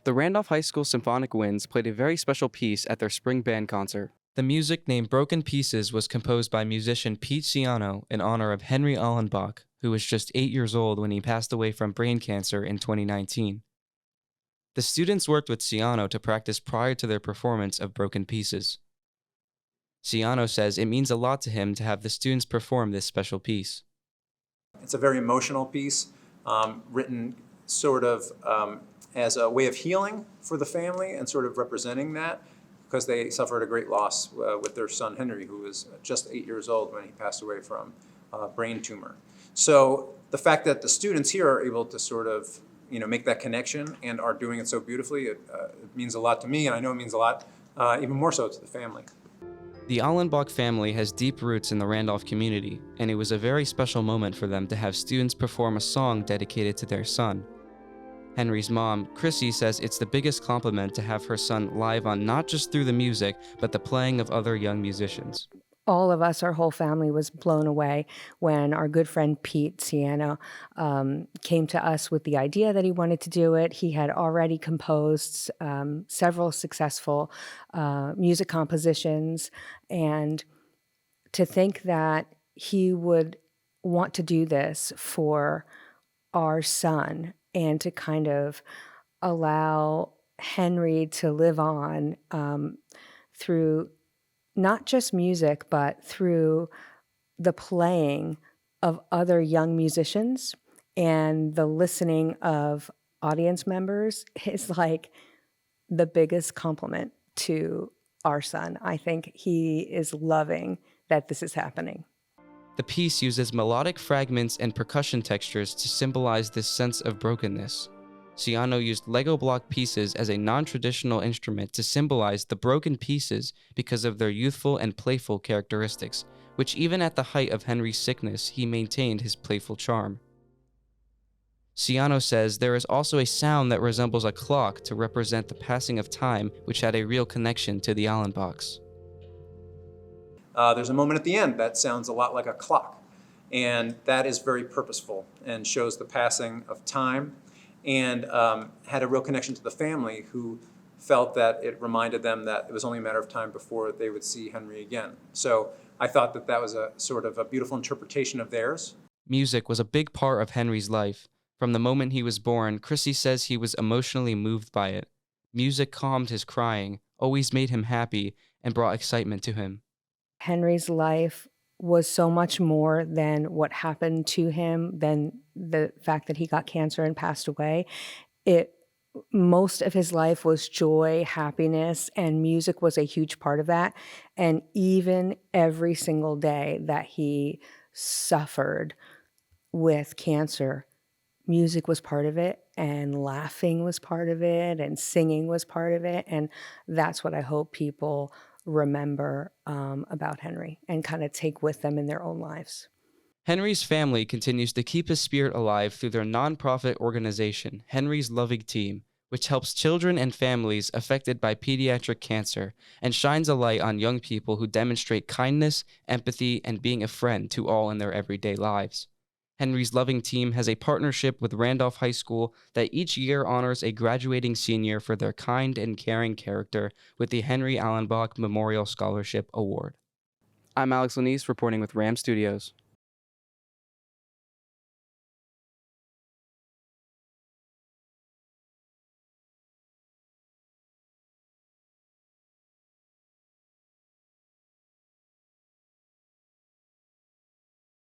The Randolph High School Symphonic Winds played a very special piece at their spring band concert. The music named Broken Pieces was composed by musician Pete Ciano in honor of Henry Aulenbach, who was just 8 years old when he passed away from brain cancer in 2019. The students worked with Ciano to practice prior to their performance of Broken Pieces. Ciano says it means a lot to him to have the students perform this special piece. It's a very emotional piece, written sort of as a way of healing for the family and sort of representing that, because they suffered a great loss with their son Henry, who was just 8 years old when he passed away from a brain tumor. So the fact that the students here are able to sort of make that connection and are doing it so beautifully, it means a lot to me, and I know it means a lot even more so to the family. The Aulenbach family has deep roots in the Randolph community, and it was a very special moment for them to have students perform a song dedicated to their son. Henry's mom, Chrissy, says it's the biggest compliment to have her son live on not just through the music, but the playing of other young musicians. All of us, our whole family, was blown away when our good friend Pete Ciano came to us with the idea that he wanted to do it. He had already composed several successful music compositions, and to think that he would want to do this for our son and to kind of allow Henry to live on through not just music, but through the playing of other young musicians and the listening of audience members is like the biggest compliment to our son. I think he is loving that this is happening. The piece uses melodic fragments and percussion textures to symbolize this sense of brokenness. Ciano used Lego block pieces as a non-traditional instrument to symbolize the broken pieces because of their youthful and playful characteristics, which even at the height of Henry's sickness, he maintained his playful charm. Ciano says there is also a sound that resembles a clock to represent the passing of time, which had a real connection to the Aulenbachs. There's a moment at the end that sounds a lot like a clock, and that is very purposeful and shows the passing of time, and had a real connection to the family, who felt that it reminded them that it was only a matter of time before they would see Henry again. So I thought that that was a sort of a beautiful interpretation of theirs. Music was a big part of Henry's life. From the moment he was born, Chrissy says he was emotionally moved by it. Music calmed his crying, always made him happy, and brought excitement to him. Henry's life was so much more than what happened to him, than the fact that he got cancer and passed away. Most of his life was joy, happiness, and music was a huge part of that. And even every single day that he suffered with cancer, music was part of it, and laughing was part of it, and singing was part of it. And that's what I hope people remember about Henry and kind of take with them in their own lives. Henry's family continues to keep his spirit alive through their nonprofit organization, Henry's Loving Team, which helps children and families affected by pediatric cancer and shines a light on young people who demonstrate kindness, empathy, and being a friend to all in their everyday lives. Henry's Loving Team has a partnership with Randolph High School that each year honors a graduating senior for their kind and caring character with the Henry Aulenbach Memorial Scholarship Award. I'm Alex Lanise reporting with RAM Studios.